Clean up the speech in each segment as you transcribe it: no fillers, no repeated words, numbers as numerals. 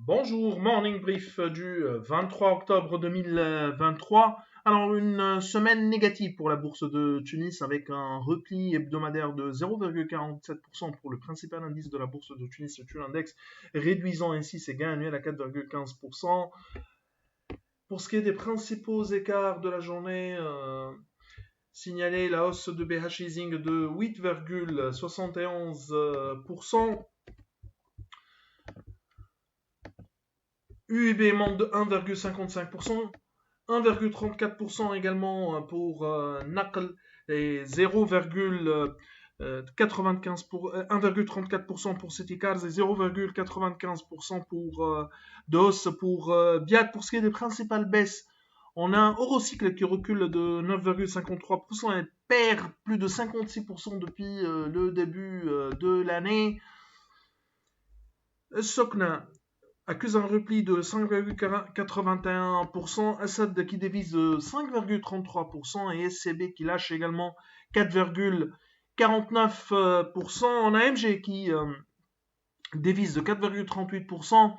Bonjour, morning brief du 23 octobre 2023. Alors, une semaine négative pour la bourse de Tunis avec un repli hebdomadaire de 0,47% pour le principal indice de la bourse de Tunis, le Tunindex, réduisant ainsi ses gains annuels à 4,15%. Pour ce qui est des principaux écarts de la journée, signaler la hausse de BH Leasing de 8,71%. UIB monte de 1,55%, 1,34% également pour Naql et 1,34% pour Citycars et 0,95% pour de hausse pour Biat. Pour ce qui est des principales baisses, on a un Eurocycle qui recule de 9,53% et perd plus de 56% depuis le début de l'année. Sokna accuse un repli de 5,81%, Assad qui dévisse de 5,33% et SCB qui lâche également 4,49%. On a MG qui dévisse de 4,38%.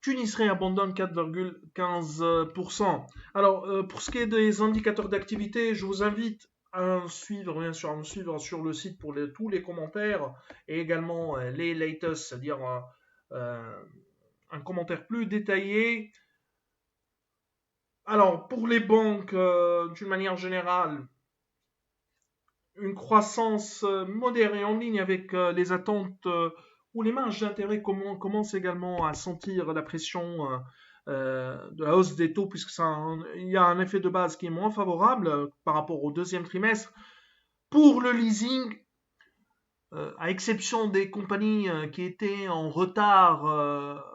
Tunisré abandonne 4,15%. Alors, pour ce qui est des indicateurs d'activité, je vous invite à suivre, bien sûr, à me suivre sur le site pour tous les commentaires et également les latest, c'est-à-dire un commentaire plus détaillé. Alors, pour les banques, d'une manière générale, une croissance modérée en ligne avec les attentes où les marges d'intérêt commencent également à sentir la pression de la hausse des taux, il y a un effet de base qui est moins favorable par rapport au deuxième trimestre. Pour le leasing, à exception des compagnies qui étaient en retard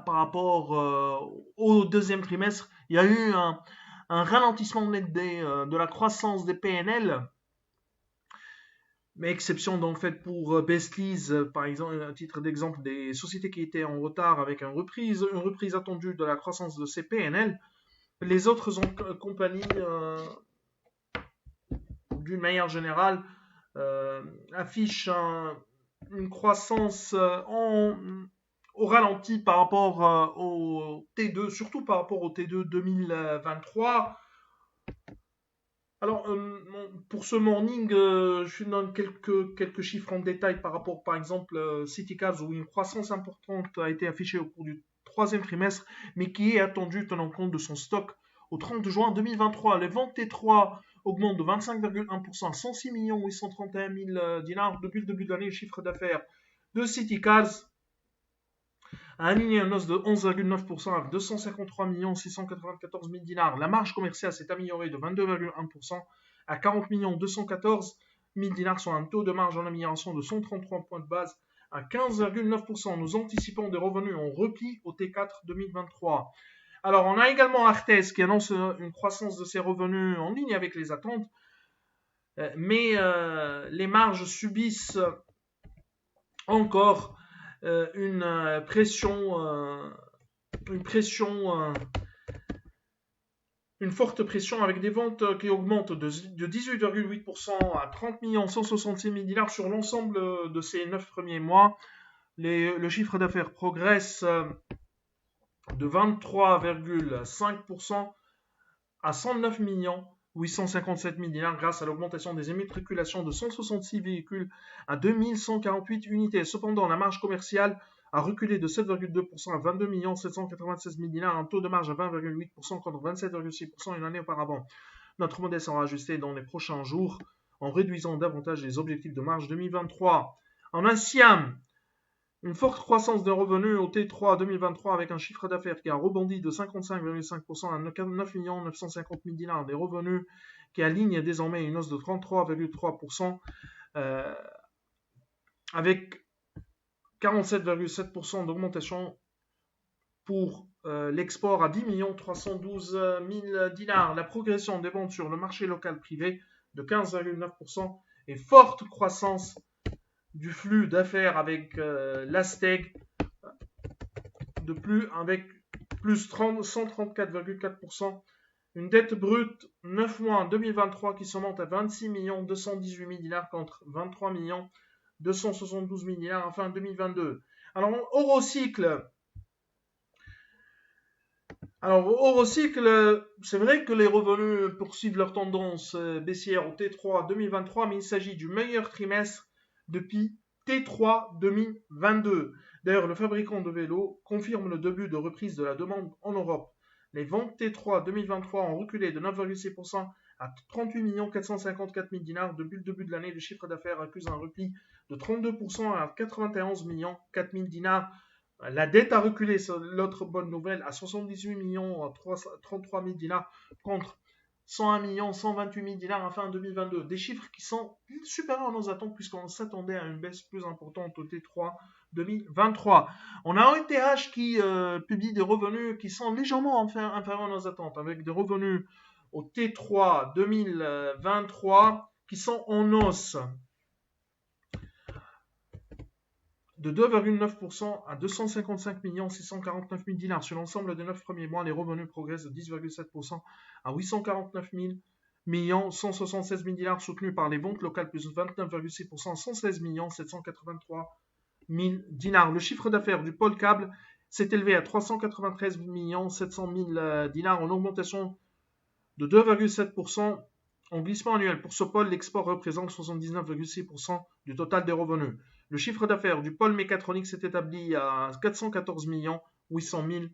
par rapport au deuxième trimestre, il y a eu un ralentissement net de la croissance des PNL, mais exception donc faite pour Bestlease, par exemple, à titre d'exemple, des sociétés qui étaient en retard avec une reprise attendue de la croissance de ces PNL. Les autres compagnies, d'une manière générale, affichent une croissance au ralenti par rapport au T2, surtout par rapport au T2 2023. Alors, pour ce morning, je donne quelques chiffres en détail par rapport, par exemple, Citycars, où une croissance importante a été affichée au cours du troisième trimestre, mais qui est attendue tenant compte de son stock au 30 juin 2023. Les ventes T3 augmentent de 25,1% à 106 831 000 dinars depuis le début de l'année. Le chiffre d'affaires de Citycars a aligné une hausse de 11,9% avec 253 694 000 dinars. La marge commerciale s'est améliorée de 22,1% à 40 214 000 dinars, sur un taux de marge en amélioration de 133 points de base à 15,9%. Nous anticipons des revenus en repli au T4 2023. Alors, on a également Artes qui annonce une croissance de ses revenus en ligne avec les attentes, mais les marges subissent encore une forte pression avec des ventes qui augmentent de 18,8% à 30 166 000 dinars sur l'ensemble de ces 9 premiers mois. Le chiffre d'affaires progresse de 23,5% à 109 857 000 dinars grâce à l'augmentation des immatriculations de 166 véhicules à 2148 unités. Cependant, la marge commerciale a reculé de 7,2% à 22 796 000 dinars, un taux de marge à 20,8% contre 27,6% une année auparavant. Notre modèle sera ajusté dans les prochains jours en réduisant davantage les objectifs de marge 2023. En Assiam, une forte croissance des revenus au T3 2023 avec un chiffre d'affaires qui a rebondi de 55,5% à 9 950 000 dinars. Des revenus qui alignent désormais une hausse de 33,3% avec 47,7% d'augmentation pour l'export à 10 312 000 dinars. La progression des ventes sur le marché local privé de 15,9% et forte croissance du flux d'affaires avec l'Asteg avec plus 134,4%. Une dette brute 9 mois en 2023 qui se monte à 26 218 000 dinars contre 23 272 000 dinars en fin 2022. Alors, Eurocycle, c'est vrai que les revenus poursuivent leur tendance baissière au T3 2023, mais il s'agit du meilleur trimestre depuis T3 2022. D'ailleurs, le fabricant de vélos confirme le début de reprise de la demande en Europe. Les ventes T3 2023 ont reculé de 9,6% à 38 454 000 dinars. Depuis le début de l'année, le chiffre d'affaires accuse un repli de 32% à 91 4 000 dinars. La dette a reculé, c'est l'autre bonne nouvelle, à 78 33 000 dinars contre 101 128 000 dinars à fin 2022. Des chiffres qui sont supérieurs à nos attentes puisqu'on s'attendait à une baisse plus importante au T3 2023. On a un ETH qui publie des revenus qui sont légèrement inférieurs à nos attentes, avec des revenus au T3 2023 qui sont en hausse de 2,9% à 255 649 000 dinars. Sur l'ensemble des 9 premiers mois, les revenus progressent de 10,7% à 849 176 000 dinars, soutenus par les ventes locales plus 29,6% à 116 783 000 dinars. Le chiffre d'affaires du pôle câble s'est élevé à 393 700 000 dinars, en augmentation de 2,7%. En glissement annuel, pour ce pôle, l'export représente 79,6% du total des revenus. Le chiffre d'affaires du pôle mécatronique s'est établi à 414 800 000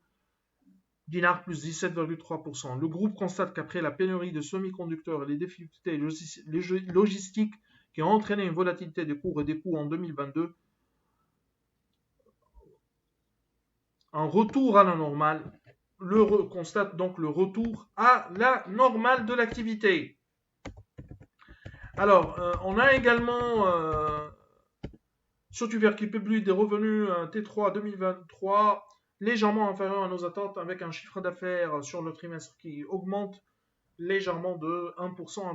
dinars, plus 17,3%. Le groupe constate qu'après la pénurie de semi-conducteurs et les difficultés logistiques qui ont entraîné une volatilité des cours et des coûts en 2022, un retour à la normale, constate donc le retour à la normale de l'activité. Alors, on a également Sotuver qui publie des revenus T3 2023 légèrement inférieurs à nos attentes, avec un chiffre d'affaires sur le trimestre qui augmente légèrement de 1% à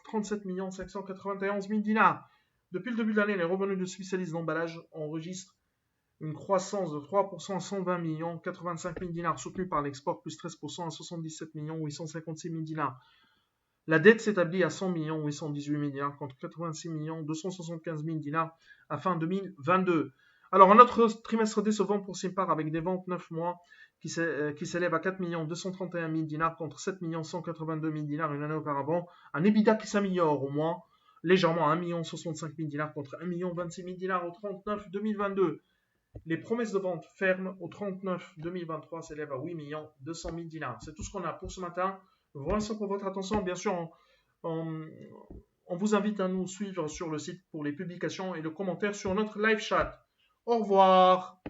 37 591 000 dinars. Depuis le début de l'année, les revenus de spécialistes d'emballage enregistrent une croissance de 3% à 120 85 000 dinars, soutenue par l'export plus 13% à 77 856 000 dinars. La dette s'établit à 100 818 000 dinars contre 86 275 000 dinars à fin 2022. Alors, un autre trimestre décevant pour Simpar, avec des ventes 9 mois qui s'élèvent à 4 231 000 dinars contre 7 182 000 dinars une année auparavant. Un EBITDA qui s'améliore au moins légèrement à 1 65 000 dinars contre 1 26 000 dinars au 39 2022. Les promesses de vente fermes au 39 2023 s'élèvent à 8 200 000 dinars. C'est tout ce qu'on a pour ce matin. Je vous remercie pour votre attention. Bien sûr, on vous invite à nous suivre sur le site pour les publications et le commentaire sur notre live chat. Au revoir.